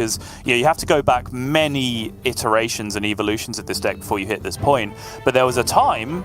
because you have to go back many iterations and evolutions of this deck before you hit this point. But there was a time,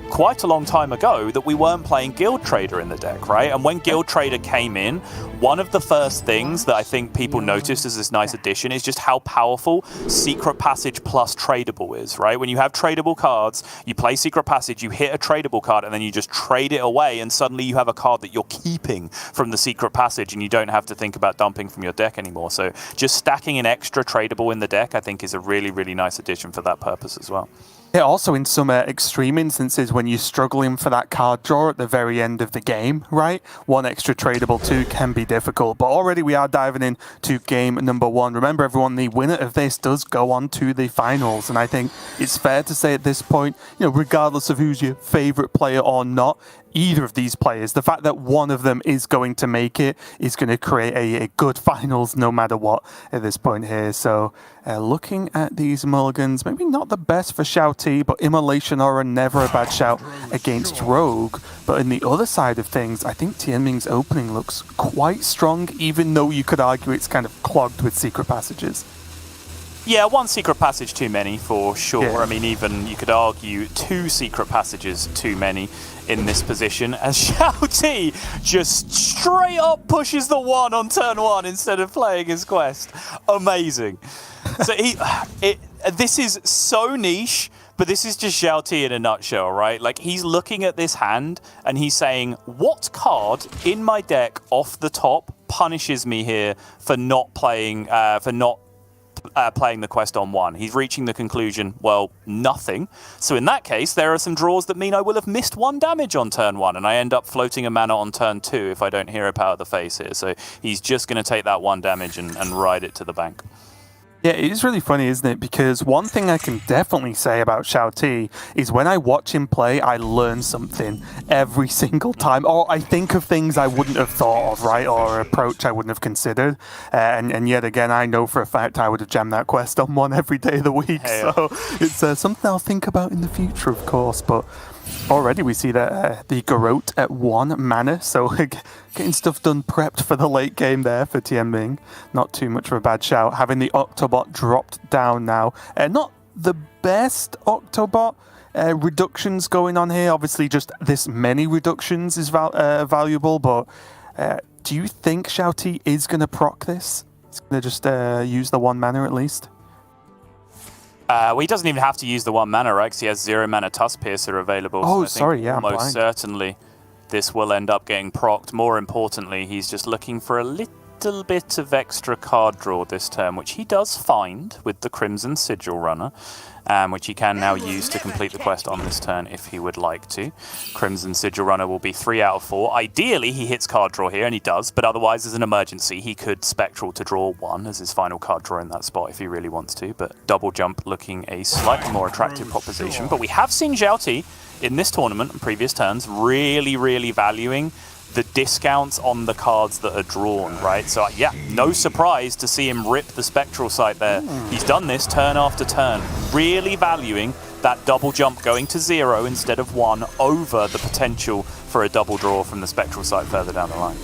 quite a long time ago, that we weren't playing Guild Trader in the deck, right? And when Guild Trader came in, one of the first things that I think people noticed as this nice addition is just how powerful Secret Passage plus Tradable is, right? When you have tradable cards, you play Secret Passage, you hit a tradable card, and then you just trade it away, and suddenly you have a card that you're keeping from the Secret Passage, and you don't have to think about dumping from your deck anymore. So just stacking an extra tradable in the deck, I think, is a really, really nice addition for that purpose as well. Yeah, also in some extreme instances when you're struggling for that card draw at the very end of the game, right? One extra tradable too can be difficult. But already we are diving into game number 1. Remember, everyone, the winner of this does go on to the finals. And I think it's fair to say at this point, regardless of who's your favorite player or not, either of these players, the fact that one of them is going to make it is going to create a good finals no matter what at this point here. So looking at these mulligans, maybe not the best for XiaoT, but Immolation Aura never a bad shout against Rogue. But on the other side of things, I think Tianming's opening looks quite strong, even though you could argue it's kind of clogged with Secret Passages. Yeah, one Secret Passage too many for sure. Yeah. I mean, even you could argue 2 Secret Passages too many in this position, as XiaoT just straight up pushes the 1 on turn 1 instead of playing his quest. Amazing. So this is so niche, but this is just XiaoT in a nutshell, right? Like, he's looking at this hand and he's saying, what card in my deck off the top punishes me here for not playing playing the quest on 1. He's reaching the conclusion, well, nothing. So in that case, there are some draws that mean I will have missed 1 damage on turn 1, and I end up floating a mana on turn 2 if I don't hero power the face here. So he's just going to take that 1 damage and ride it to the bank. Yeah, it is really funny, isn't it? Because one thing I can definitely say about XiaoT is when I watch him play, I learn something every single time. Or I think of things I wouldn't have thought of, right? Or an approach I wouldn't have considered. And yet again, I know for a fact I would have jammed that quest on 1 every day of the week. Hey, so it's something I'll think about in the future, of course. But already we see that the XiaoT at 1 mana. So getting stuff done prepped for the late game there for Tianming. Not too much of a bad shout. Having the Octobot dropped down now. Not the best Octobot reductions going on here. Obviously, just this many reductions is valuable. But do you think XiaoT is going to proc this? He's going to just use the 1 mana at least? Well, he doesn't even have to use the 1 mana, right? Because he has 0 mana Tusk Piercer available. Oh, so sorry, yeah, almost certainly this will end up getting procced. More importantly, he's just looking for a little bit of extra card draw this turn, which he does find with the Crimson Sigil Runner, which he can now use to complete the quest on this turn if he would like to. Crimson Sigil Runner will be 3 out of 4. Ideally, he hits card draw here, and he does, but otherwise, as an emergency, he could Spectral to draw 1 as his final card draw in that spot if he really wants to, but Double Jump looking a slightly more attractive proposition. But we have seen XiaoT in this tournament and previous turns really, really valuing the discounts on the cards that are drawn, right? So yeah, no surprise to see him rip the Spectral Sight there. He's done this turn after turn, really valuing that double jump going to 0 instead of 1 over the potential for a double draw from the Spectral Sight further down the line.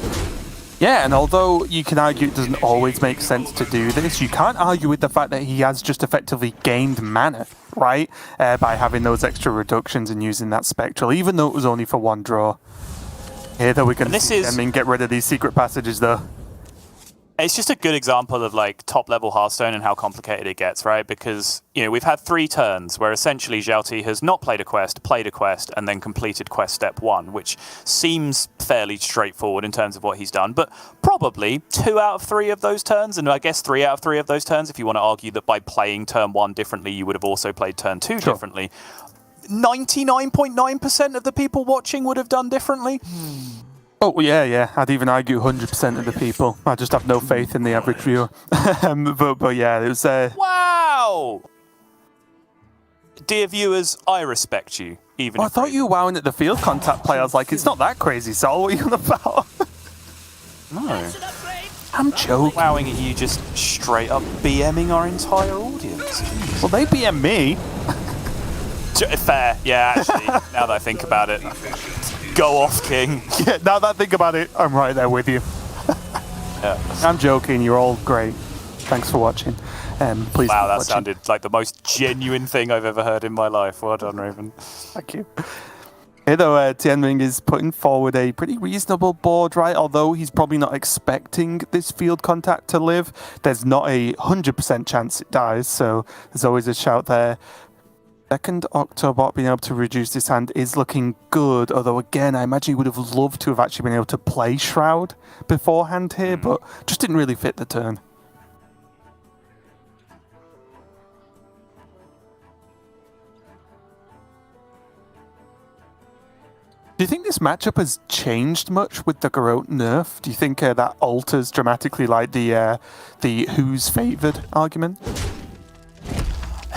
Yeah, and although you can argue it doesn't always make sense to do this, you can't argue with the fact that he has just effectively gained mana, right? By having those extra reductions and using that Spectral, even though it was only for 1 draw. Here, though, we can see them get rid of these Secret Passages, though. It's just a good example of like top-level Hearthstone and how complicated it gets, right? Because, we've had 3 turns where essentially XiaoT has not played a quest, and then completed quest step 1, which seems fairly straightforward in terms of what he's done. But probably 2 out of 3 of those turns, and I guess 3 out of 3 of those turns, if you want to argue that by playing turn 1 differently, you would have also played turn 2 differently. 99.9% of the people watching would have done differently. Oh, yeah. I'd even argue 100% of the people. I just have no faith in the average viewer. but yeah, it was... Wow! Dear viewers, I respect you. Even I thought you were wowing at the field contact play. I was like, it's not that crazy, Sol. What are you on about? No. I'm joking. Wowing at you just straight up BMing our entire audience. Well, they BM me. Fair, yeah, actually, now that I think about it. Go off, King. Yeah, now that I think about it, I'm right there with you. Yeah. I'm joking, you're all great. Thanks for watching. Please. Wow, that watching. sounded like the most genuine thing I've ever heard in my life. Well done, Raven. Thank you. Here, though, Tianming is putting forward a pretty reasonable board, right? Although he's probably not expecting this field contact to live, there's not a 100% chance it dies, so there's always a shout there. Second Octobot being able to reduce this hand is looking good, although again, I imagine he would have loved to have actually been able to play Shroud beforehand here, but just didn't really fit the turn. Do you think this matchup has changed much with the XiaoT nerf? Do you think that alters dramatically, like the who's favoured argument?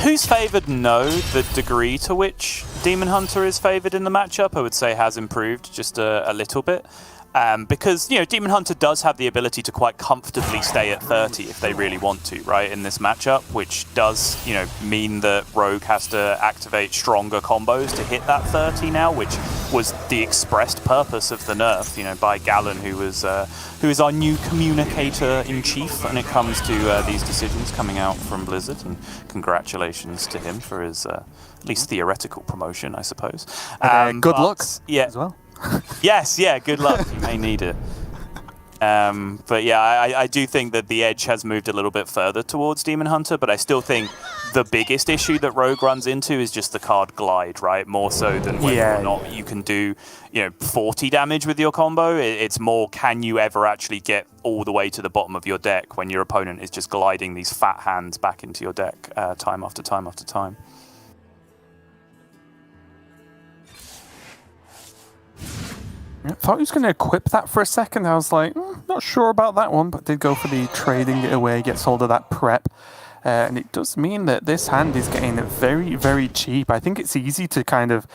Who's favoured? No. The degree to which Demon Hunter is favoured in the matchup, I would say, has improved just a little bit. Because, you know, Demon Hunter does have the ability to quite comfortably stay at 30 if they really want to, right, in this matchup, which does, you know, mean that Rogue has to activate stronger combos to hit that 30 now, which was the expressed purpose of the nerf, you know, by Gallon, who is our new communicator-in-chief when it comes to these decisions coming out from Blizzard, and congratulations to him for his, at least theoretical promotion, I suppose. Good luck as well. Yes, yeah, good luck. You may need it. But yeah, I do think that the edge has moved a little bit further towards Demon Hunter, but I still think the biggest issue that Rogue runs into is just the card glide, right? More so than whether or not you can do, you know, 40 damage with your combo. It's more, can you ever actually get all the way to the bottom of your deck when your opponent is just gliding these fat hands back into your deck time after time after time. I thought he was going to equip that for a second. I was like, not sure about that one, but did go for the trading it away, gets hold of that prep. And it does mean that this hand is getting very, very cheap. I think it's easy to kind of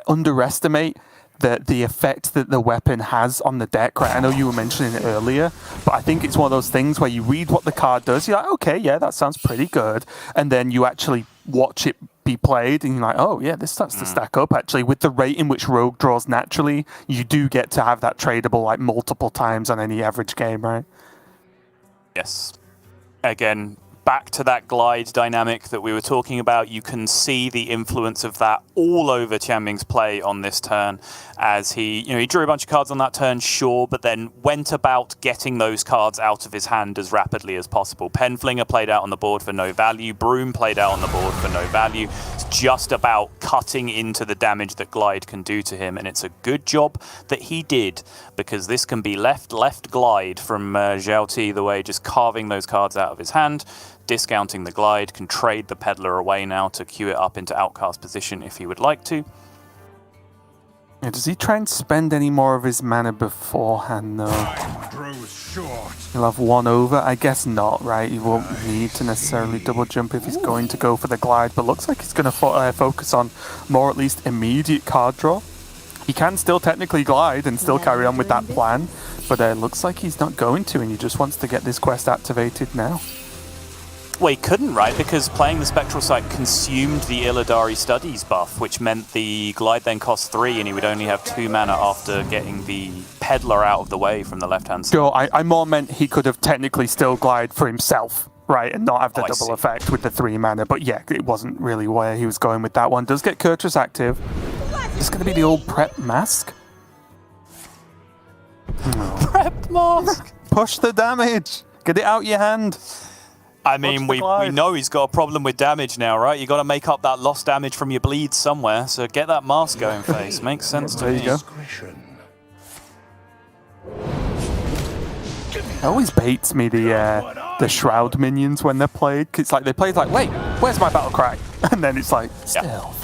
underestimate the effect that the weapon has on the deck, right? I know you were mentioning it earlier, but I think it's one of those things where you read what the card does, you're like, okay, yeah, that sounds pretty good. And then you actually watch it be played, and you're like, oh yeah, this starts to stack up. Actually, with the rate in which Rogue draws naturally, you do get to have that tradable like multiple times on any average game, right? Yes. Again, back to that glide dynamic that we were talking about, you can see the influence of that all over Tianming's play on this turn, as he drew a bunch of cards on that turn, sure, but then went about getting those cards out of his hand as rapidly as possible. Penflinger played out on the board for no value, Broom played out on the board for no value. It's just about cutting into the damage that glide can do to him, and it's a good job that he did, because this can be left glide from XiaoT the way, just carving those cards out of his hand, discounting the glide, can trade the Peddler away now to queue it up into outcast position if he would like to. Yeah, does he try and spend any more of his mana beforehand, though? He'll have one over? I guess not, right? He won't need to necessarily double jump if he's going to go for the glide, but looks like he's going to focus on more at least immediate card draw. He can still technically glide and still carry on with that plan, but it looks like he's not going to, and he just wants to get this quest activated now. Well, he couldn't, right? Because playing the Spectral Sight consumed the Illidari Studies buff, which meant the glide then cost 3, and he would only have 2 mana after getting the Peddler out of the way from the left-hand side. Sure, I more meant he could have technically still glide for himself, right, and not have the double effect with the 3 mana. But yeah, it wasn't really where he was going with that one. Does get Kurtrus active. It's going to be the old Prep Mask. Prep Mask! Push the damage! Get it out your hand! I mean, we know he's got a problem with damage now, right? You got to make up that lost damage from your bleeds somewhere, so get that mask going, Face. Makes sense to me. There you go. It always baits me, the Shroud minions when they're played, because it's like they played like, wait, where's my battle cry? And then it's like, stealth.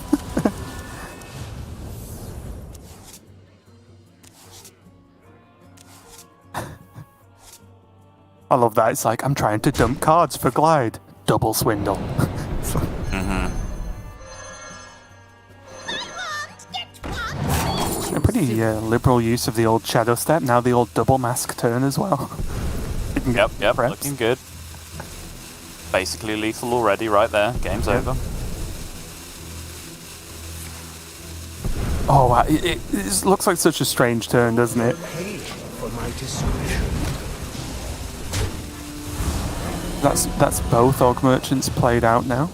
I love that. It's like, I'm trying to dump cards for glide. Double swindle. A pretty liberal use of the old shadow step. Now the old double mask turn as well. Yep, looking good. Basically lethal already right there. Game's over. Oh, wow. It looks like such a strange turn, doesn't it? That's both Orc Merchants played out now.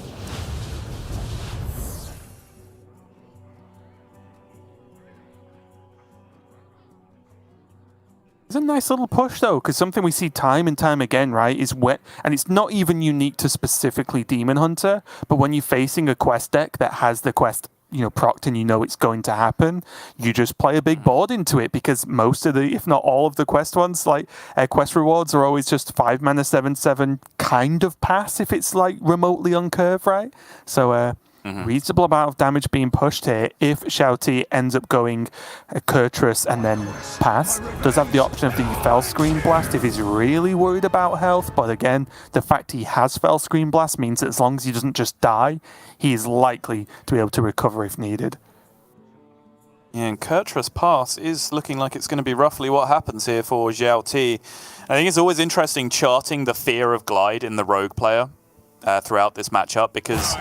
It's a nice little push though, because something we see time and time again, right, is and it's not even unique to specifically Demon Hunter, but when you're facing a quest deck that has the quest, you know, procced and you know it's going to happen, you just play a big board into it, because most of the, if not all of the quest ones, like quest rewards are always just 5 mana 7/7 kind of pass if it's like remotely on curve, right? So reasonable amount of damage being pushed here. If XiaoT ends up going Kurtrus and then pass, does have the option of the Fell Screen Blast if he's really worried about health, but again, the fact he has Fell Screen Blast means that as long as he doesn't just die, he is likely to be able to recover if needed. Yeah, and Kurtrus pass is looking like it's going to be roughly what happens here for XiaoT. I think it's always interesting charting the fear of Glide in the Rogue player throughout this matchup, because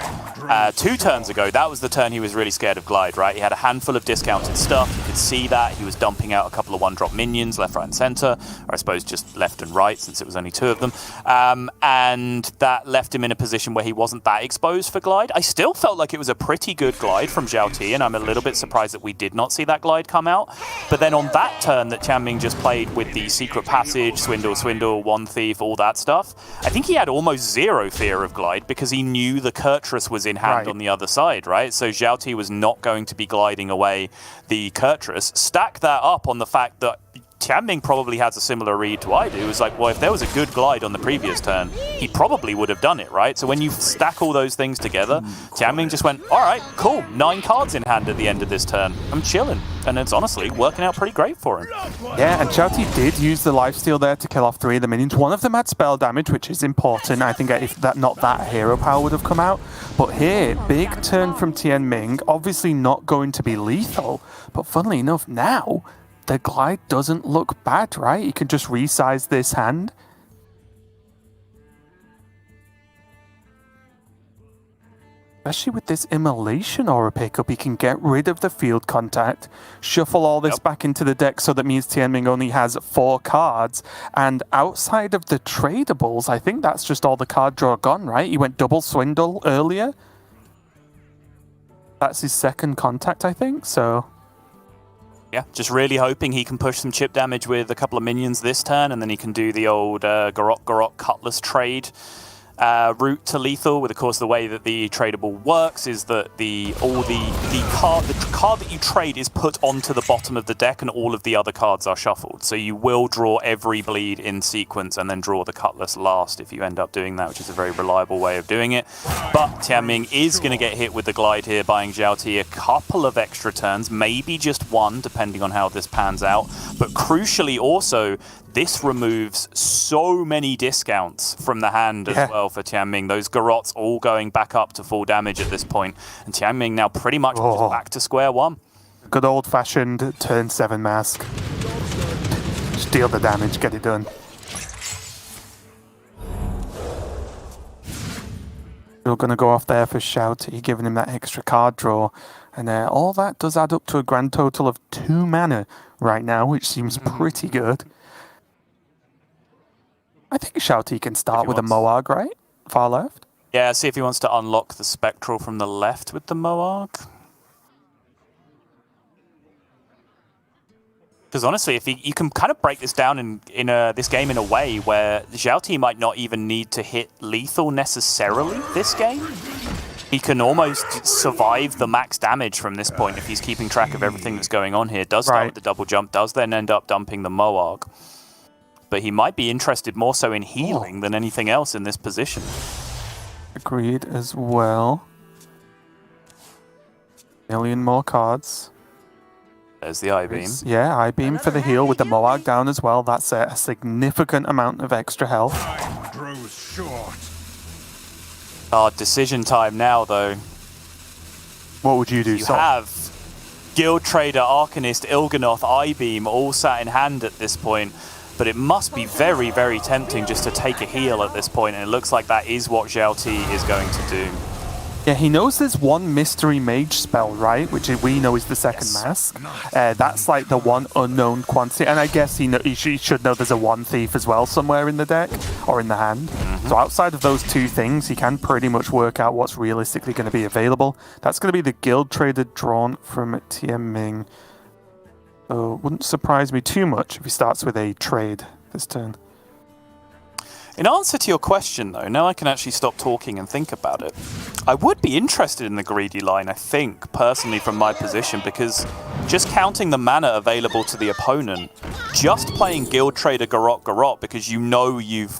2 turns ago, that was the turn he was really scared of Glide, right? He had a handful of discounted stuff. You could see that. He was dumping out a couple of 1-drop minions left, right, and center, or I suppose just left and right, since it was only 2 of them. And that left him in a position where he wasn't that exposed for Glide. I still felt like it was a pretty good Glide from XiaoT, and I'm a little bit surprised that we did not see that Glide come out. But then on that turn that Tianming just played with the Secret Passage, Swindle, One Thief, all that stuff, I think he had almost 0 fear of Glide, because he knew the Kurtrus was in hand on the other side, right? So XiaoT was not going to be gliding away the Kurtrus. Stack that up on the fact that Tianming probably has a similar read to I do. It was like, well, if there was a good glide on the previous turn, he probably would have done it, right? So when you stack all those things together, Tianming just went, all right, cool, 9 cards in hand at the end of this turn. I'm chilling. And it's honestly working out pretty great for him. Yeah, and XiaoT did use the lifesteal there to kill off 3 of the minions. One of them had spell damage, which is important. I think if that not that hero power would have come out. But here, big turn from Tianming, obviously not going to be lethal. But funnily enough, now the glide doesn't look bad, right? You can just resize this hand. Especially with this Immolation Aura pickup, he can get rid of the field contact, shuffle all this back into the deck, so that means Tianming only has 4 cards. And outside of the tradables, I think that's just all the card draw gone, right? He went double Swindle earlier. That's his second contact, I think, so... Yeah, just really hoping he can push some chip damage with a couple of minions this turn, and then he can do the old Garrock Cutlass trade route to lethal. With, of course, the way that the tradable works is that the card that you trade is put onto the bottom of the deck, and all of the other cards are shuffled. So you will draw every bleed in sequence and then draw the Cutlass last if you end up doing that, which is a very reliable way of doing it. But Tianming is going to get hit with the glide here, buying XiaoT a couple of extra turns, maybe just 1, depending on how this pans out. But crucially also, this removes so many discounts from the hand as well for Tianming. Those Garrots all going back up to full damage at this point. And Tianming now pretty much back to square one. Good old-fashioned turn 7 mask. Just deal the damage, get it done. Still going to go off there for XiaoT, giving him that extra card draw. And all that does add up to a grand total of 2 mana right now, which seems pretty good. I think XiaoT can start with a Moarg, right? Far left? Yeah, see if he wants to unlock the Spectral from the left with the Moarg. Because honestly, if you can kind of break this down in this game in a way where XiaoT might not even need to hit lethal necessarily this game. He can almost survive the max damage from this point if he's keeping track of everything that's going on here. Does start with the double jump, does then end up dumping the Moarg. But he might be interested more so in healing than anything else in this position. Agreed as well. Million more cards. There's the I-Beam. Yeah, I-Beam for the heal with the Moarg down as well. That's a significant amount of extra health. Decision time now, though. What would you do? You have Guild Trader, Arcanist, Il'gynoth, I-Beam all sat in hand at this point. But it must be very, very tempting just to take a heal at this point, and it looks like that is what XiaoT is going to do. Yeah, he knows there's one Mystery Mage spell, right? Which we know is the second mask. That's like the one unknown quantity, and I guess he should know there's a One Thief as well somewhere in the deck, or in the hand. So outside of those two things, he can pretty much work out what's realistically going to be available. That's going to be the Guild Trader drawn from Tianming. So wouldn't surprise me too much if he starts with a trade this turn. In answer to your question, though, now I can actually stop talking and think about it. I would be interested in the greedy line, I think, personally from my position, because just counting the mana available to the opponent, just playing Guild Trader Garrot because you know you've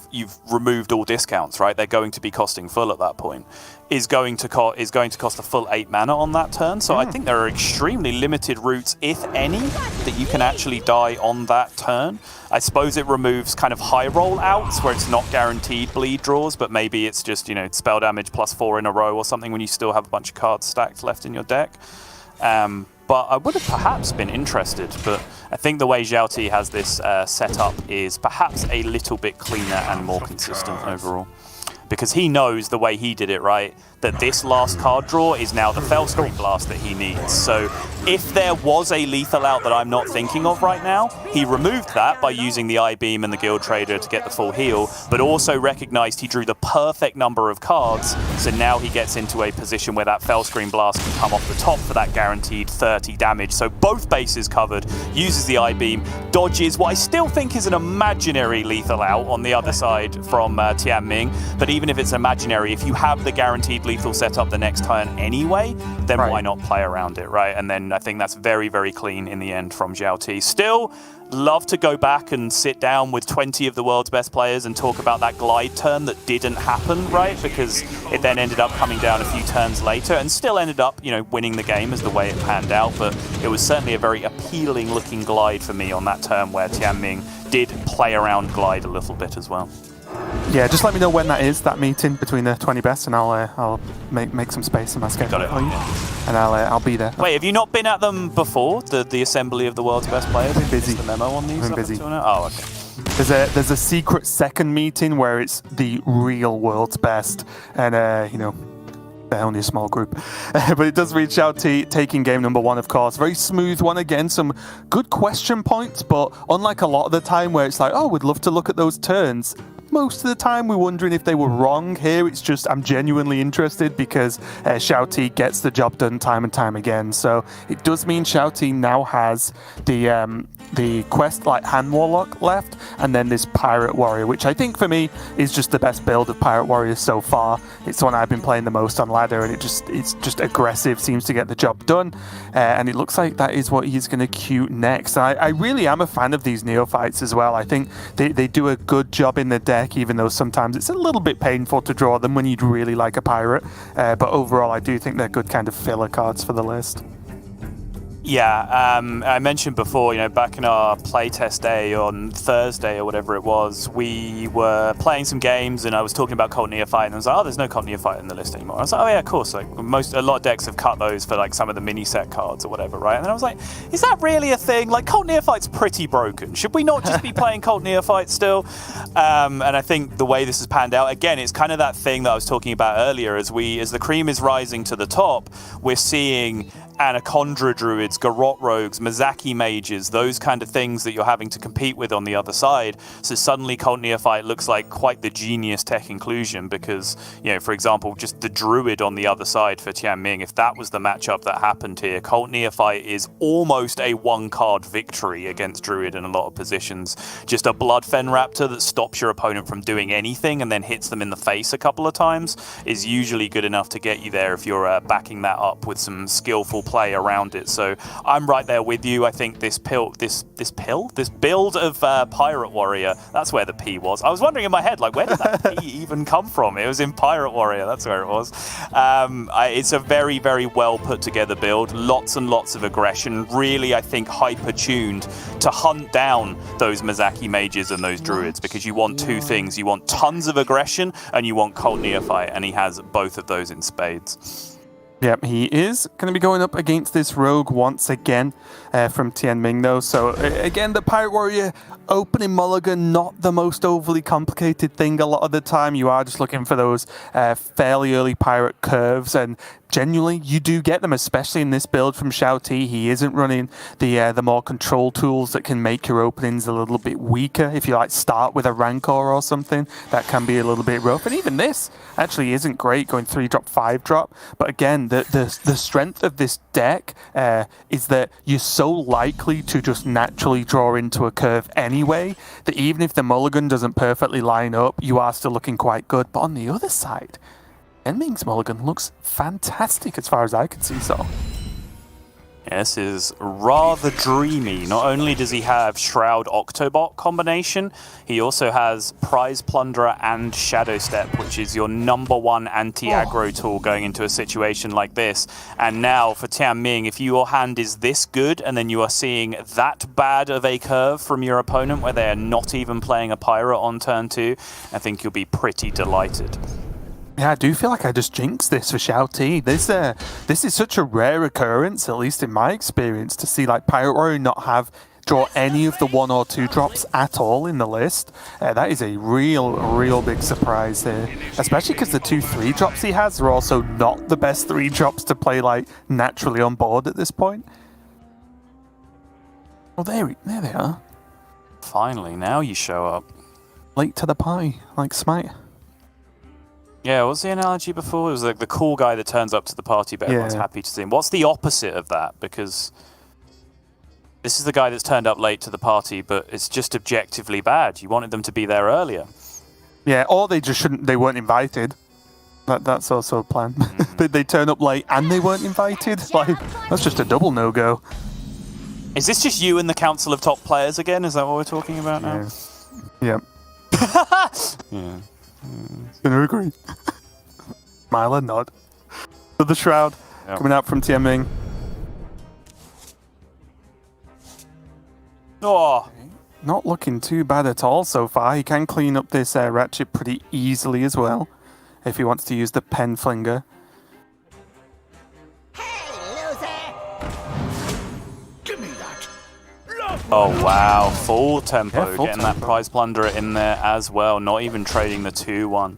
removed all discounts, right? They're going to be costing full at that point. Is going to cost a full 8 mana on that turn. So I think there are extremely limited routes, if any, that you can actually die on that turn. I suppose it removes kind of high roll outs where it's not guaranteed bleed draws, but maybe it's just, you know, spell damage +4 in a row or something when you still have a bunch of cards stacked left in your deck. But I would have perhaps been interested, but I think the way XiaoT has this set up is perhaps a little bit cleaner and more consistent overall. Because he knows the way he did it, right, that this last card draw is now the Fellscream Blast that he needs. So if there was a lethal out that I'm not thinking of right now, he removed that by using the I-Beam and the Guild Trader to get the full heal, but also recognized he drew the perfect number of cards, so now he gets into a position where that Fellscream Blast can come off the top for that guaranteed 30 damage. So both bases covered, uses the I-Beam, dodges what I still think is an imaginary lethal out on the other side from Tianming, but even if it's imaginary, if you have the guaranteed lethal set up the next turn anyway, then why not play around it, right? And then I think that's very, very clean in the end from XiaoT. Still, love to go back and sit down with 20 of the world's best players and talk about that glide turn that didn't happen, right? Because it then ended up coming down a few turns later and still ended up, you know, winning the game as the way it panned out. But it was certainly a very appealing looking glide for me on that turn where Tianming did play around glide a little bit as well. Yeah, just let me know when that is, that meeting between the 20 best, and I'll make some space in my schedule. Got it. Yeah. And I'll be there. Wait, have you not been at them before? The assembly of the world's best players? I've been busy. Is the memo on these? I've been busy. Oh, okay. There's a secret second meeting where it's the real world's best, and you know, they're only a small group. But it does reach out to taking game number 1, of course. Very smooth one again, some good question points, but unlike a lot of the time where it's like, oh, we'd love to look at those turns, most of the time we're wondering if they were wrong. Here it's just I'm genuinely interested because XiaoT gets the job done time and time again. So it does mean XiaoT now has the quest like Hand Warlock left, and then this Pirate Warrior, which I think for me is just the best build of Pirate Warriors so far. It's the one I've been playing the most on ladder, and it's just aggressive, seems to get the job done, and it looks like that is what he's going to queue next. I really am a fan of these neophytes as well. I think they do a good job in the deck, even though sometimes it's a little bit painful to draw them when you'd really like a pirate, but overall I do think they're good kind of filler cards for the list. Yeah, I mentioned before, you know, back in our playtest day on Thursday or whatever it was, we were playing some games and I was talking about Cult Neophyte, and I was like, oh, there's no Cult Neophyte in the list anymore. I was like, oh yeah, of course, like a lot of decks have cut those for like some of the mini set cards or whatever, right? And then I was like, is that really a thing? Like, Cult Neophyte's pretty broken. Should we not just be playing Cult Neophyte still? And I think the way this has panned out, again, it's kind of that thing that I was talking about earlier. As the cream is rising to the top, we're seeing Anaconda Druids, Garrot Rogues, Mizaki Mages, those kind of things that you're having to compete with on the other side. So suddenly Cult Neophyte looks like quite the genius tech inclusion because, you know, for example, just the Druid on the other side for Tianming, if that was the matchup that happened here, Cult Neophyte is almost a one-card victory against Druid in a lot of positions. Just a Bloodfen Raptor that stops your opponent from doing anything and then hits them in the face a couple of times is usually good enough to get you there if you're backing that up with some skillful play around it. So I'm right there with you. I think this build of Pirate Warrior, that's where the P was. I was wondering in my head, like, where did that P even come from? It was in Pirate Warrior, that's where it was. It's a very, very well put together build. Lots and lots of aggression. Really, I think, hyper tuned to hunt down those Mizaki Mages and those Druids, because you want two things. You want tons of aggression and you want Cult Neophyte, and he has both of those in spades. Yep, he is going to be going up against this rogue once again from Tianming, though. So, again, the Pirate Warrior opening mulligan, not the most overly complicated thing a lot of the time. You are just looking for those fairly early pirate curves, and genuinely, you do get them, especially in this build from XiaoT. He isn't running the more control tools that can make your openings a little bit weaker. If you like start with a Rancor or something, that can be a little bit rough. And even this actually isn't great, going 3-drop, 5-drop. But again, the strength of this deck is that you're so likely to just naturally draw into a curve anyway, that even if the mulligan doesn't perfectly line up, you are still looking quite good. But on the other side, Tianming's mulligan looks fantastic as far as I can see, so. Yeah, this is rather dreamy. Not only does he have Shroud Octobot combination, he also has Prize Plunderer and Shadow Step, which is your #1 anti-aggro tool going into a situation like this. And now for Tianming, if your hand is this good and then you are seeing that bad of a curve from your opponent where they are not even playing a Pirate on turn 2, I think you'll be pretty delighted. Yeah, I do feel like I just jinxed this for XiaoT. This is such a rare occurrence, at least in my experience, to see like Pirate Warrior not draw any of the 1 or 2 drops at all in the list. That is a real big surprise there, especially because the 2 3-drops he has are also not the best 3-drops to play like naturally on board at this point. Well, there they are. Finally, now you show up. Late to the party, like Smite. Yeah, what was the analogy before? It was like the cool guy that turns up to the party, but everyone's happy to see him. What's the opposite of that? Because this is the guy that's turned up late to the party, but it's just objectively bad. You wanted them to be there earlier. Yeah, or they just shouldn't. They weren't invited. That's also a plan. They turn up late and they weren't invited. Like, that's just a double no-go. Is this just you and the Council of Top Players again? Is that what we're talking about now? Yeah. Yeah. Gonna agree. Smile and nod. So the Shroud coming out from Tianming. Oh, Not looking too bad at all so far. He can clean up this Ratchet pretty easily as well, if he wants to use the Pen Flinger. oh wow, full tempo, Yeah, full getting tempo. that Prize Plunderer in there as well, not even trading the 2-1.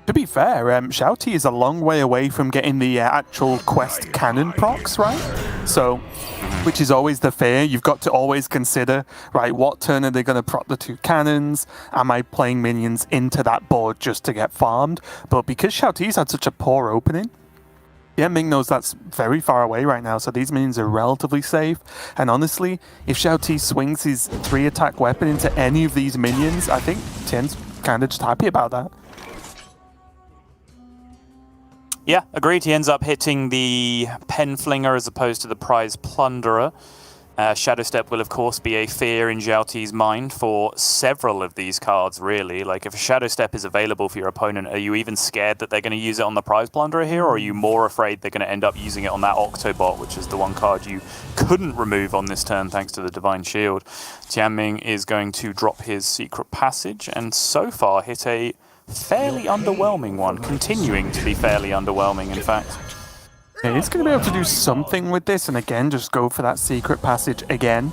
To be fair, XiaoT is a long way away from getting the actual quest cannon procs, right? So, which is always the fear. You've got to always consider, right, what turn are they going to proc the 2 cannons? Am I playing minions into that board just to get farmed? But because XiaoT's had such a poor opening, Tianming knows that's very far away right now, so these minions are relatively safe. And honestly, if XiaoT swings his 3-attack weapon into any of these minions, I think Tian's kind of just happy about that. Yeah, agreed. He ends up hitting the Pen Flinger as opposed to the Prize Plunderer. Shadow Step will, of course, be a fear in XiaoT's mind for several of these cards, really. Like, if a Shadow Step is available for your opponent, are you even scared that they're going to use it on the Prize Plunderer here, or are you more afraid they're going to end up using it on that Octobot, which is the one card you couldn't remove on this turn thanks to the Divine Shield? Tianming is going to drop his Secret Passage, and so far hit a fairly underwhelming one, continuing to be fairly underwhelming, in fact. Yeah, he's going to be able to do something with this, and again, just go for that Secret Passage again.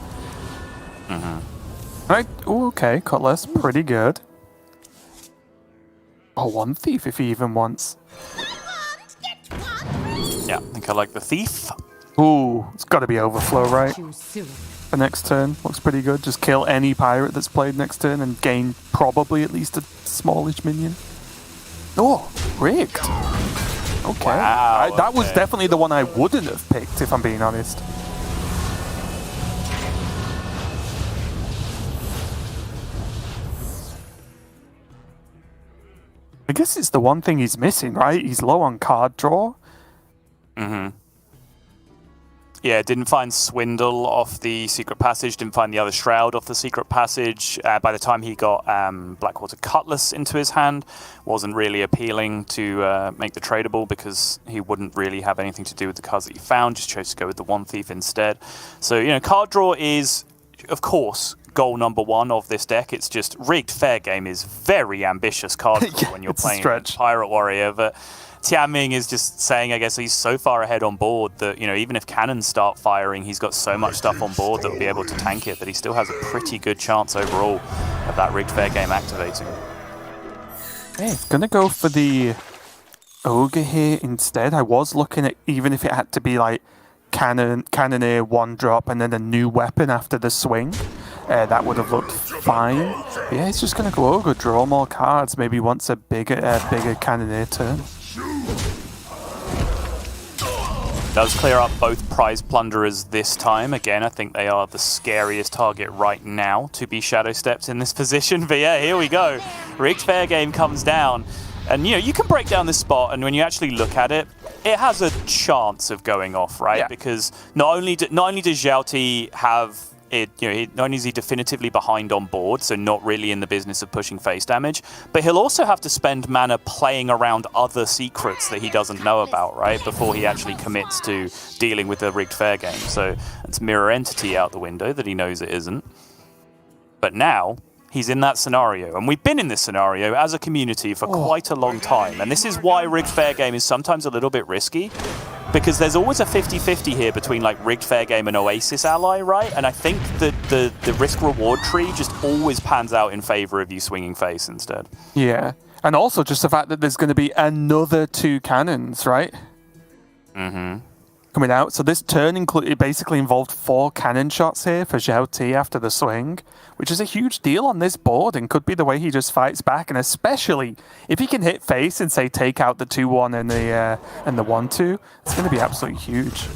Right. Oh, okay. Cutlass, pretty good. Oh, 1 Thief if he even wants. Yeah, I think I like the Thief. Ooh, it's got to be Overflow, right? The next turn looks pretty good. Just kill any pirate that's played next turn and gain probably at least a smallish minion. Oh, rigged. Okay. Wow, That was definitely the one I wouldn't have picked, if I'm being honest. I guess it's the one thing he's missing, right? He's low on card draw. Yeah, didn't find Swindle off the Secret Passage, didn't find the other Shroud off the Secret Passage. By the time he got Blackwater Cutlass into his hand, wasn't really appealing to make the tradable because he wouldn't really have anything to do with the cards that he found, just chose to go with the 1 Thief instead. So, you know, card draw is, of course, goal number 1 of this deck. It's just rigged fair game is very ambitious card draw when you're playing Pirate Warrior, but Tianming is just saying, I guess, he's so far ahead on board that, you know, even if cannons start firing, he's got so much stuff on board that will be able to tank it that he still has a pretty good chance overall of that rigged fair game activating. Hey, gonna go for the Ogre here instead. I was looking at even if it had to be like Cannoneer 1-drop and then a new weapon after the swing. That would have looked fine. But yeah, he's just going to go Ogre, draw more cards. Maybe wants a bigger Cannoneer turn. Does clear up both prize plunderers this time. Again, I think they are the scariest target right now to be shadow stepped in this position. But yeah, here we go. Rigged Fair Game comes down. And you know, you can break down this spot, and when you actually look at it, it has a chance of going off, right? Yeah. Because not only does XiaoT have it, not only is he definitively behind on board, so not really in the business of pushing face damage, but he'll also have to spend mana playing around other secrets that he doesn't know about, right? Before he actually commits to dealing with the Rigged Fair Game. So it's Mirror Entity out the window that he knows it isn't. But now he's in that scenario, and we've been in this scenario as a community for quite a long time, and this is why Rigged Fair Game is sometimes a little bit risky, because there's always a 50-50 here between like Rigged Fair Game and Oasis Ally, right? And I think that the risk-reward tree just always pans out in favor of you swinging face instead. Yeah, and also just the fact that there's going to be another 2 cannons, right? Mm-hmm. Coming out. So this turn it basically involved 4 cannon shots here for XiaoT after the swing, which is a huge deal on this board and could be the way he just fights back. And especially if he can hit face and say take out the 2-1 and the 1-2, it's going to be absolutely huge.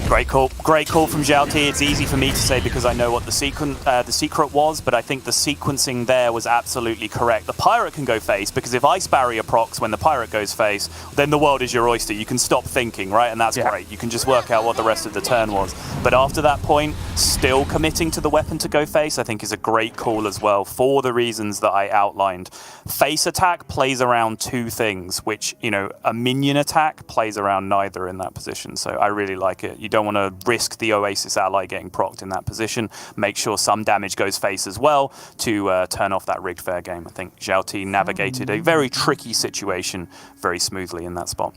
Great call from XiaoT. It's easy for me to say because I know what the secret was, but I think the sequencing there was absolutely correct. The Pirate can go face, because if Ice Barrier procs when the Pirate goes face, then the world is your oyster. You can stop thinking, right? And that's great. You can just work out what the rest of the turn was. But after that point, still committing to the weapon to go face, I think is a great call as well, for the reasons that I outlined. Face attack plays around 2 things, which, a minion attack plays around neither in that position. So I really like it. You don't want to risk the Oasis ally getting procced in that position. Make sure some damage goes face as well to turn off that Rigged Fair Game. I think XiaoT navigated a very tricky situation very smoothly in that spot.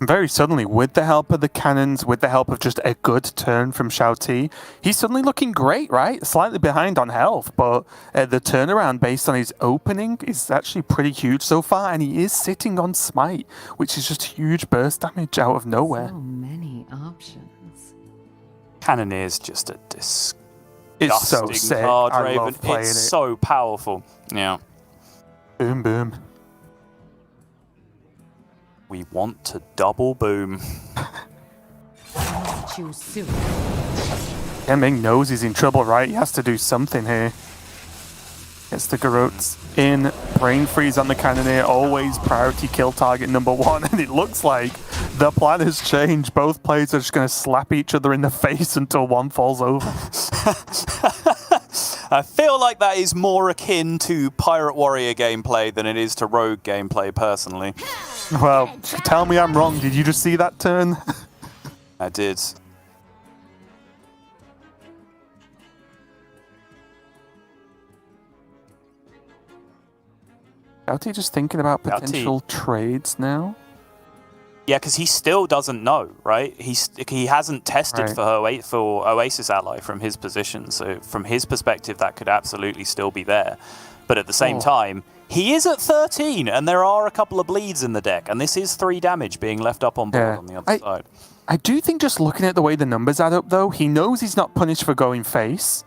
Very suddenly, with the help of the cannons, with the help of just a good turn from XiaoT, he's suddenly looking great, right? Slightly behind on health, but the turnaround based on his opening is actually pretty huge so far, and he is sitting on Smite, which is just huge burst damage out of nowhere. So many options. Cannoneer is just a disgusting It's so sick. card, I Raven. love playing It's it. so powerful. Yeah. Boom, boom. We want to double boom. Choose soon. Tianming knows he's in trouble, right? He has to do something here. Gets the Garrotes in. Brain freeze on the Cannoneer. Always priority kill target number 1. And it looks like the plan has changed. Both players are just going to slap each other in the face until one falls over. I feel like that is more akin to Pirate Warrior gameplay than it is to Rogue gameplay, personally. Well, tell me I'm wrong. Did you just see that turn? I did. XiaoT just thinking about potential trades now? Yeah, because he still doesn't know, right? He hasn't tested for Oasis Ally from his position, so from his perspective, that could absolutely still be there. But at the same time, he is at 13, and there are a couple of bleeds in the deck, and this is 3 damage being left up on board on the other side. I do think just looking at the way the numbers add up, though, he knows he's not punished for going face.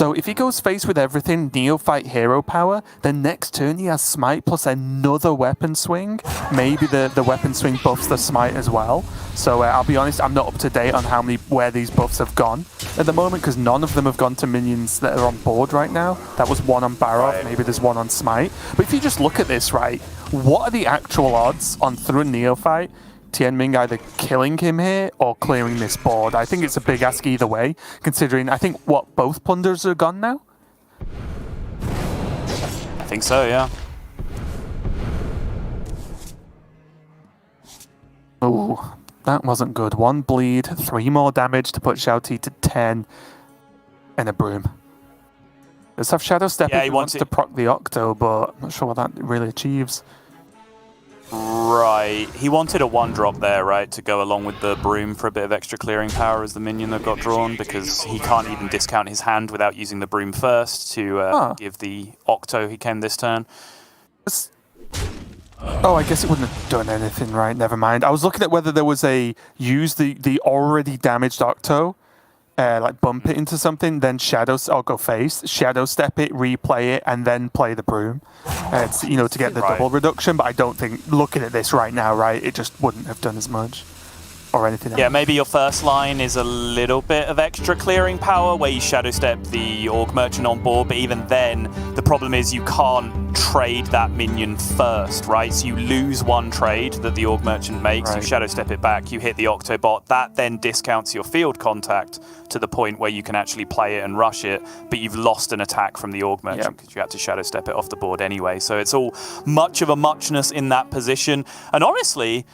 So if he goes face with everything, Neophyte hero power, then next turn he has Smite plus another weapon swing. Maybe the weapon swing buffs the Smite as well. So I'll be honest, I'm not up to date on where these buffs have gone at the moment, because none of them have gone to minions that are on board right now. That was 1 on Barov, maybe there's 1 on Smite. But if you just look at this, right, what are the actual odds on through a Neophyte Tianming either killing him here or clearing this board? I think it's a big ask either way, considering I think both plunders are gone now? I think so, yeah. Oh, that wasn't good. 1 bleed, 3 more damage to put XiaoT to 10, and a broom. Does have Shadow Step if he wants to proc the Octo, but I'm not sure what that really achieves. Right. He wanted a 1-drop there, right, to go along with the broom for a bit of extra clearing power as the minion that got drawn, because he can't even discount his hand without using the broom first to give the Octo he came this turn. Oh, I guess it wouldn't have done anything, right? Never mind. I was looking at whether there was a use the already damaged Octo, like bump it into something, then I'll go face, shadow step it, replay it, and then play the broom. It's, you know, to get the double reduction. But I don't think, looking at this right now, right, it just wouldn't have done as much. Or anything else. Yeah, maybe your first line is a little bit of extra clearing power where you shadow step the Orc Merchant on board, but even then, the problem is you can't trade that minion first, right? So you lose one trade that the Orc Merchant makes, you shadow step it back, you hit the Octobot, that then discounts your field contact to the point where you can actually play it and rush it, but you've lost an attack from the Orc Merchant because you had to shadow step it off the board anyway. So it's all much of a muchness in that position. And honestly,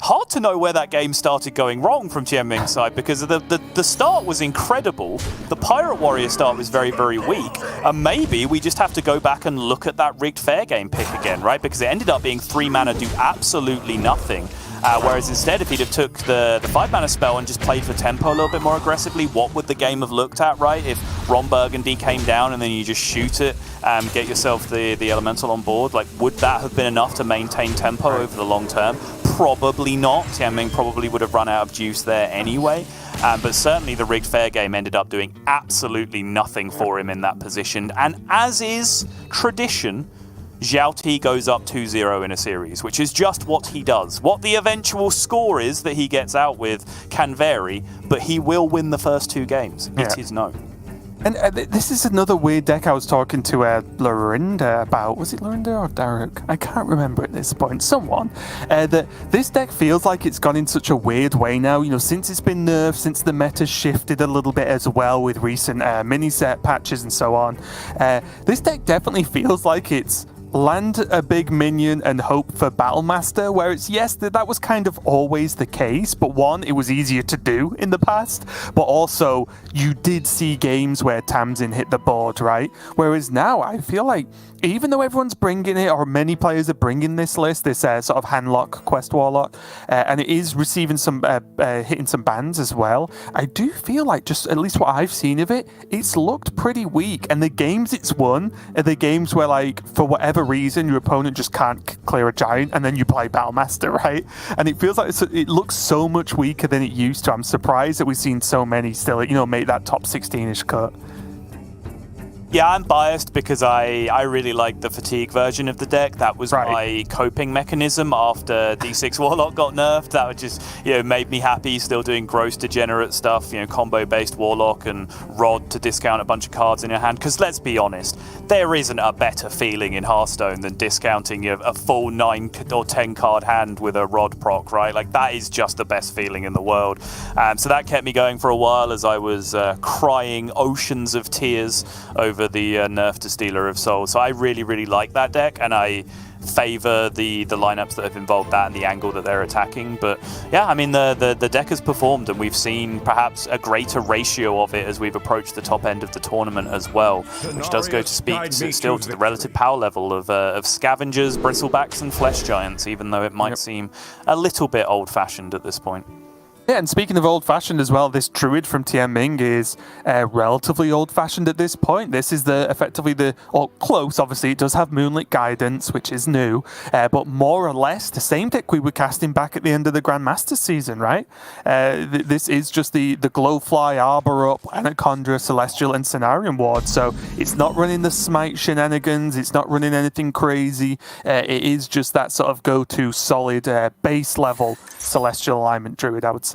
hard to know where that game started going wrong from Tianming's side, because the start was incredible. The Pirate Warrior start was very, very weak. And maybe we just have to go back and look at that rigged fair game pick again, right? Because it ended up being 3 mana, do absolutely nothing. Whereas instead, if he'd have took the 5 mana spell and just played for tempo a little bit more aggressively, what would the game have looked at, right? If Ron Burgundy came down and then you just shoot it, get yourself the elemental on board, like, would that have been enough to maintain tempo over the long term? Probably not. Tianming probably would have run out of juice there anyway. But certainly the rigged fair game ended up doing absolutely nothing for him in that position. And as is tradition, XiaoT goes up 2-0 in a series, which is just what he does. What the eventual score is that he gets out with can vary, but he will win the first 2 games. It is known. And this is another weird deck I was talking to Lorinda about. Was it Lorinda or Derek? I can't remember at this point. Someone. That this deck feels like it's gone in such a weird way now. You know, since it's been nerfed, since the meta shifted a little bit as well with recent mini set patches and so on. This deck definitely feels like it's land a big minion and hope for Battlemaster, where it's, yes, that was kind of always the case, but one, it was easier to do in the past, but also you did see games where Tamsin hit the board, right? Whereas now I feel like even though everyone's bringing it, or many players are bringing this list, this sort of handlock quest Warlock, and it is receiving some, hitting some bans as well, I do feel like, just at least what I've seen of it, it's looked pretty weak, and the games it's won are the games where, like, for whatever reason, your opponent just can't clear a giant, and then you play Battlemaster, right? And it feels like it looks so much weaker than it used to. I'm surprised that we've seen so many still, you know, make that top 16-ish cut. Yeah, I'm biased because I really like the fatigue version of the deck. That was my coping mechanism after D6 Warlock got nerfed. That would just, you know, made me happy, still doing gross degenerate stuff, you know, combo-based Warlock and Rod to discount a bunch of cards in your hand. Because let's be honest, there isn't a better feeling in Hearthstone than discounting a full 9 or 10 card hand with a Rod proc, right? Like, that is just the best feeling in the world. So that kept me going for a while as I was crying oceans of tears over the nerf to Stealer of Souls. So I really, really like that deck, and I favor the lineups that have involved that and the angle that they're attacking. But yeah, I mean, the deck has performed, and we've seen perhaps a greater ratio of it as we've approached the top end of the tournament as well, which does go to speak still to the relative power level of Scavengers, Bristlebacks, and Flesh Giants, even though it might seem a little bit old-fashioned at this point. Yeah, and speaking of old-fashioned as well, this Druid from Tianming is relatively old-fashioned at this point. This is close, obviously. It does have Moonlit Guidance, which is new, but more or less the same deck we were casting back at the end of the Grandmaster season, right? This is just the Glowfly, Arbor Up, Anaconda, Celestial, and Cenarian Ward, so it's not running the Smite shenanigans, it's not running anything crazy. It is just that sort of go-to solid base-level Celestial Alignment Druid, I would say.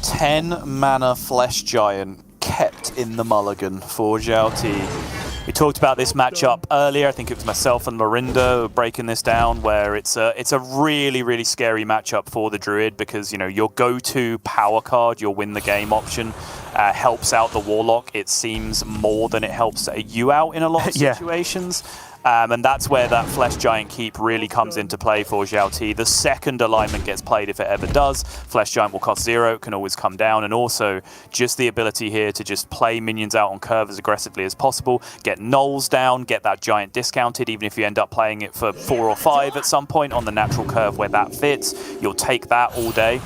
10 mana Flesh Giant kept in the mulligan for XiaoT. We talked about this matchup earlier. I think it was myself and Lorinda breaking this down, where it's a really, really scary matchup for the Druid, because, you know, your go-to power card, your win the game option, helps out the Warlock, it seems, more than it helps you out in a lot of situations. And that's where that Flesh Giant keep really comes into play for XiaoT. The second alignment gets played, if it ever does, Flesh Giant will cost 0, it can always come down, and also just the ability here to just play minions out on curve as aggressively as possible, get nulls down, get that Giant discounted, even if you end up playing it for 4 or 5 at some point on the natural curve where that fits, you'll take that all day.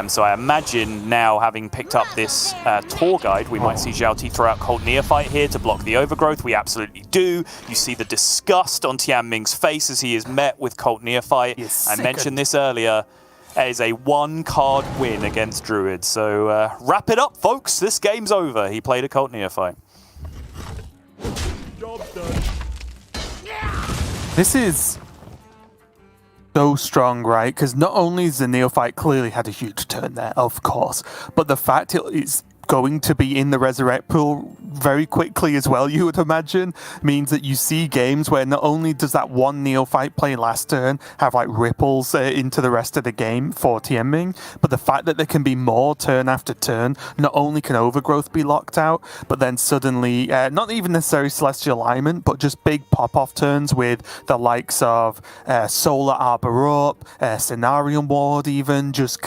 So I imagine now, having picked up this tour guide, we might see XiaoT throw out Cold Neophyte here to block the overgrowth. We absolutely do. You see the disgust on Tianming's face as he is met with Cold Neophyte. I mentioned this earlier. It is a one-card win against Druid. So wrap it up, folks. This game's over. He played a Cold Neophyte. Job done. This is so strong, right? Because not only is the Neophyte clearly had a huge turn there, of course, but the fact it's going to be in the Resurrect pool very quickly as well, you would imagine, means that you see games where not only does that one Neophyte play last turn have like ripples into the rest of the game for Tianming, but the fact that there can be more turn after turn, not only can Overgrowth be locked out, but then suddenly, not even necessarily Celestial Alignment, but just big pop-off turns with the likes of Solar Arbor Up, Cenarium Ward even, just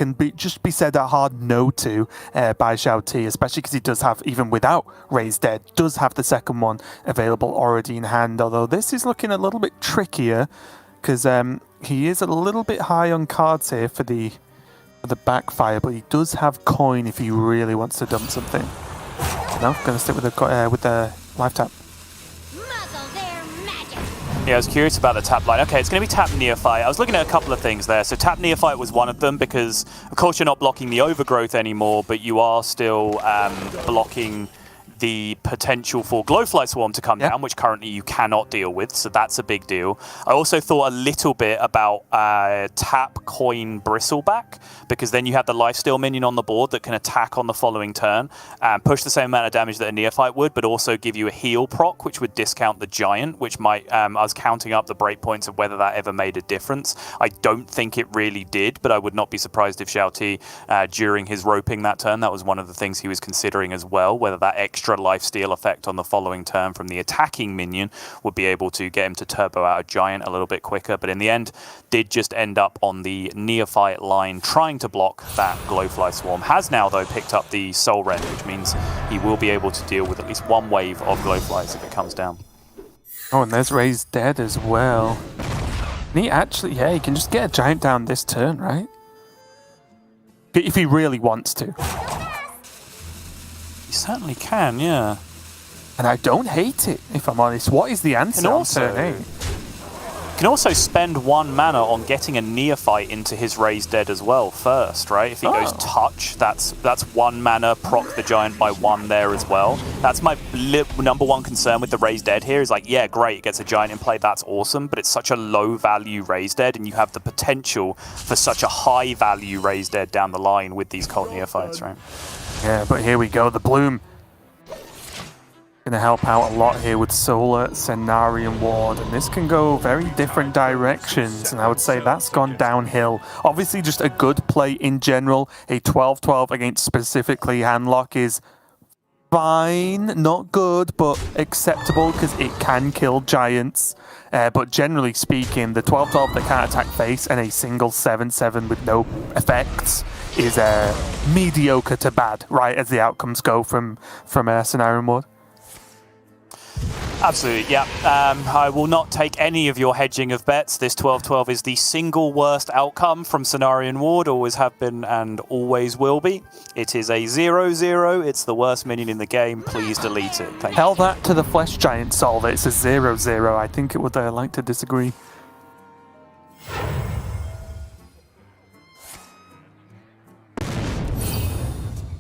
be said a hard no to by XiaoT, especially because he does have, even without Raise Dead, does have the second one available already in hand, although this is looking a little bit trickier because he is a little bit high on cards here for the backfire, but he does have coin if he really wants to dump something. No, gonna stick with the life tap. Yeah, I was curious about the tap line. Okay, it's going to be tap Neophyte. I was looking at a couple of things there. So tap Neophyte was one of them because, of course, you're not blocking the overgrowth anymore, but you are still blocking the potential for Glowfly Swarm to come down, which currently you cannot deal with, so that's a big deal. I also thought a little bit about tap Coin Bristleback, because then you have the lifesteal minion on the board that can attack on the following turn, push the same amount of damage that a Neophyte would, but also give you a heal proc, which would discount the Giant, which might, I was counting up the breakpoints of whether that ever made a difference. I don't think it really did, but I would not be surprised if XiaoT, during his roping that turn, that was one of the things he was considering as well, whether that extra lifesteal effect on the following turn from the attacking minion would be able to get him to turbo out a Giant a little bit quicker, but in the end did just end up on the Neophyte line trying to block that Glowfly Swarm. Has now though picked up the Soul Rend, which means he will be able to deal with at least one wave of Glowflies if it comes down. Oh, and there's Raised Dead as well. And he actually, he can just get a Giant down this turn, right? If he really wants to. He certainly can, yeah. And I don't hate it, if I'm honest. What is the answer on turn 8? Can also spend 1 mana on getting a Neophyte into his Raised Dead as well first, right? If he goes touch, that's 1 mana, proc the Giant by 1 there as well. That's my number one concern with the Raised Dead here is like, yeah, great, it gets a Giant in play, that's awesome, but it's such a low value Raised Dead and you have the potential for such a high value Raised Dead down the line with these Cold Neophytes, right? Yeah, but here we go, the Bloom. Gonna help out a lot here with Solar, Cenarium Ward, and this can go very different directions, and I would say that's gone downhill. Obviously just a good play in general. A 12-12 against specifically Handlock is fine, not good, but acceptable because it can kill Giants. But generally speaking, the 12-12 that can't attack face and a single 7-7 with no effects is mediocre to bad, right, as the outcomes go from Cenarium Ward. Absolutely, yeah. I will not take any of your hedging of bets. This 12-12 is the single worst outcome from Cenarium Ward, always have been and always will be. It is a 0-0. It's the worst minion in the game. Please delete it. Thank you. Tell that to the Flesh Giant Solver. It's a 0-0. I think it would like to disagree.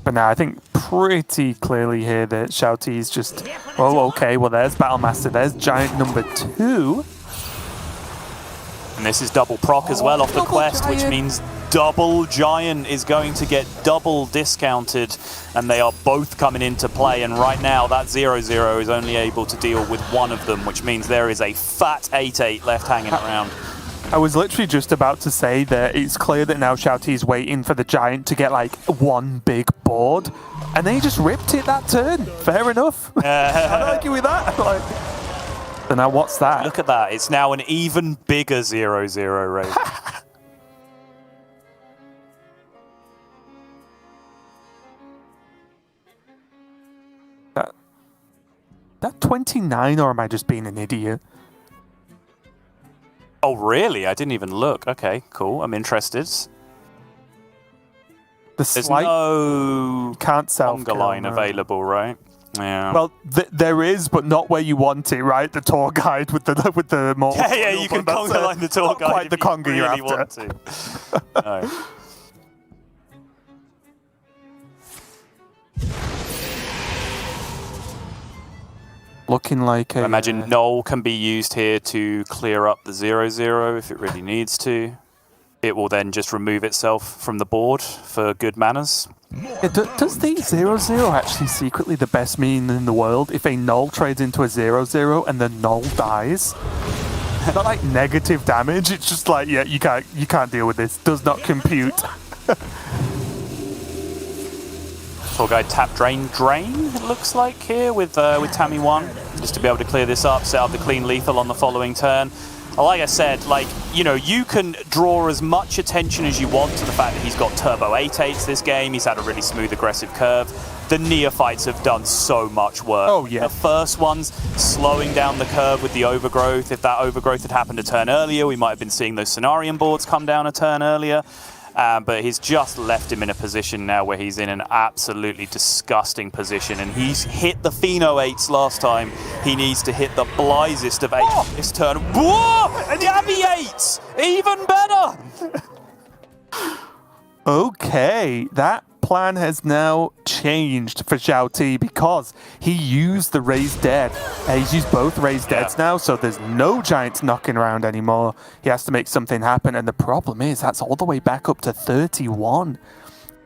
But now I think pretty clearly here that XiaoT is just, oh, okay, well, there's Battlemaster, there's Giant number 2. And this is double proc as well off the quest, Giant, which means double Giant is going to get double discounted, and they are both coming into play. And right now, that 0-0 is only able to deal with one of them, which means there is a fat 8-8 left hanging around. I was literally just about to say that it's clear that now XiaoT is waiting for the Giant to get like one big board, and they just ripped it that turn. Fair enough. I'd argue with that. Like, so now what's that? Look at that. It's now an even bigger 0-0 race. That 29, or am I just being an idiot? Oh, really? I didn't even look. Okay, cool. I'm interested. There's no can't conga line available, right? Yeah. Well, there is, but not where you want it, right? The tour guide with the more. Yeah, you can conga line the tour guide. Quite the conga really you're after. Want to. No. Looking like I imagine Null can be used here to clear up the 0/0 if it really needs to. It will then just remove itself from the board for good manners. Yeah, does the 0/0 actually secretly the best minion in the world if a Null trades into a 0/0 and the Null dies? Not like negative damage, it's just like, yeah, you can't deal with this. Does not compute. Tour guide tap drain, it looks like here with Tammy 1, just to be able to clear this up, set up the clean lethal on the following turn. Like I said, like, you know, you can draw as much attention as you want to the fact that he's got turbo 8/8s this game. He's had a really smooth, aggressive curve. The neophytes have done so much work. Oh, yeah. The first ones slowing down the curve with the overgrowth. If that overgrowth had happened a turn earlier, we might have been seeing those Cenarian boards come down a turn earlier. But he's just left him in a position now where he's in an absolutely disgusting position. And he's hit the Pheno 8s last time. He needs to hit the Blizest of 8 this turn. Whoa! And the Abbey 8s! Even better! Okay, that plan has now changed for XiaoT because he used the Raised Dead. He's used both Raised Deads now, so there's no Giants knocking around anymore. He has to make something happen, and the problem is that's all the way back up to 31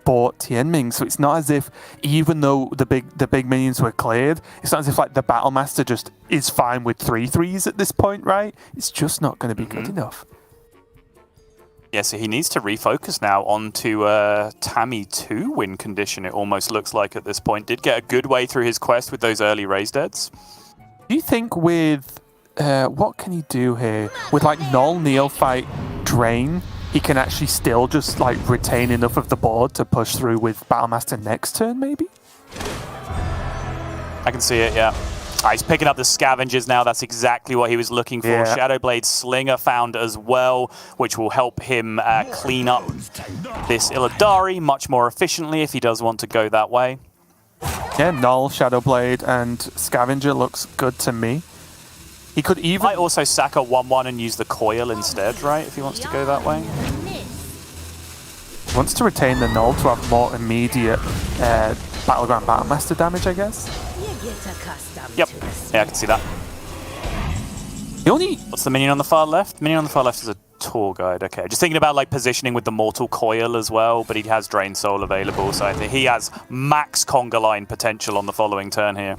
for Tianming. So it's not as if, even though the big minions were cleared, it's not as if like the Battlemaster just is fine with 3/3s at this point, right? It's just not going to be good enough. Yeah, so he needs to refocus now onto Tammy 2 win condition, it almost looks like at this point. Did get a good way through his quest with those early Raised Deads. Do you think with... what can he do here? With like Null, Neophyte, Drain, he can actually still just like retain enough of the board to push through with Battlemaster next turn, maybe? I can see it, yeah. He's picking up the Scavengers now. That's exactly what he was looking for. Yeah. Shadowblade Slinger found as well, which will help him clean up this Illidari much more efficiently if he does want to go that way. Yeah, Null, Shadowblade, and Scavenger looks good to me. He could even... Might also sack a 1/1 and use the Coil instead, right, if he wants to go that way. He wants to retain the Null to have more immediate Battleground Battlemaster damage, I guess. Yep. Yeah, I can see that. What's the minion on the far left? Minion on the far left is a tour guide. Okay, just thinking about like positioning with the Mortal Coil as well, but he has Drain Soul available, so I think he has max conga line potential on the following turn here.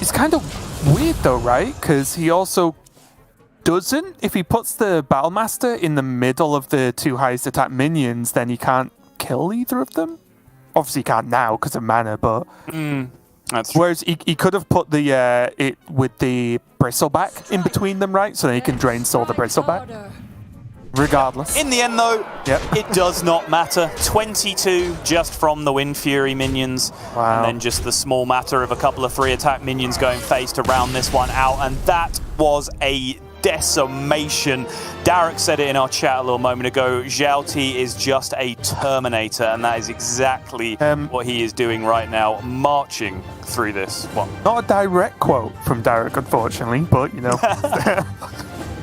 It's kind of weird though, right? Because he also doesn't. If he puts the Battlemaster in the middle of the two highest attack minions, then he can't kill either of them. Obviously, he can't now because of mana, but... That's true. Whereas he could have put the it with the Bristleback in between them, right? So then he can Drain Soul the Bristleback. Regardless. In the end, though, it does not matter. 22 just from the Wind Fury minions. Wow. And then just the small matter of a couple of free attack minions going face to round this one out. And that was a decimation. Derek said it in our chat a little moment ago. XiaoT is just a Terminator, and that is exactly what he is doing right now, marching through this one. Not a direct quote from Derek, unfortunately, but, you know,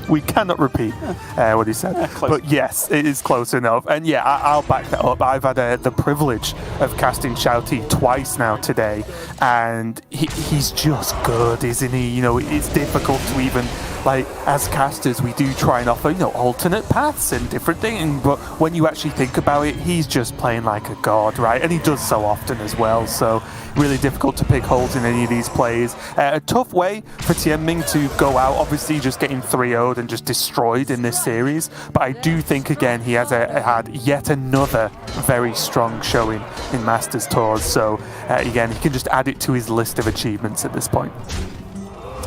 we cannot repeat what he said. But yes, it is close enough. And yeah, I'll back that up. I've had the privilege of casting XiaoT twice now today, and he's just good, isn't he? You know, it's difficult to even... Like, as casters, we do try and offer, you know, alternate paths and different things, but when you actually think about it, he's just playing like a god, right? And he does so often as well, so really difficult to pick holes in any of these plays. A tough way for Tianming to go out, obviously just getting 3-0'd and just destroyed in this series, but I do think, again, he has had yet another very strong showing in Masters Tours, so again, he can just add it to his list of achievements at this point.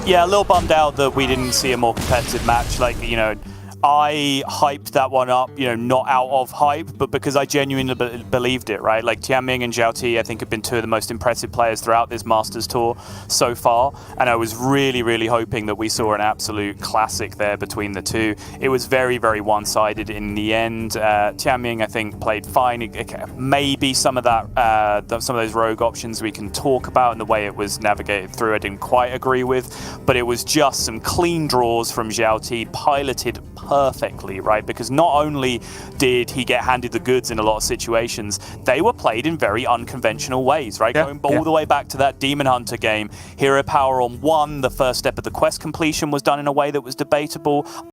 Yeah, a little bummed out that we didn't see a more competitive match. Like, you know, I hyped that one up, not out of hype, but because I genuinely believed it, right? Like Tianming and XiaoT, I think, have been two of the most impressive players throughout this Masters Tour so far, and I was really, really hoping that we saw an absolute classic there between the two. It was very, very one-sided in the end. Tianming, I think, played fine. Maybe some of those rogue options we can talk about and the way it was navigated through, I didn't quite agree with, but it was just some clean draws from XiaoT, piloted perfectly, right? Because not only did he get handed the goods in a lot of situations, they were played in very unconventional ways, right? Going all the way back to that Demon Hunter game, hero power on 1, the first step of the quest completion was done in a way that was debatable.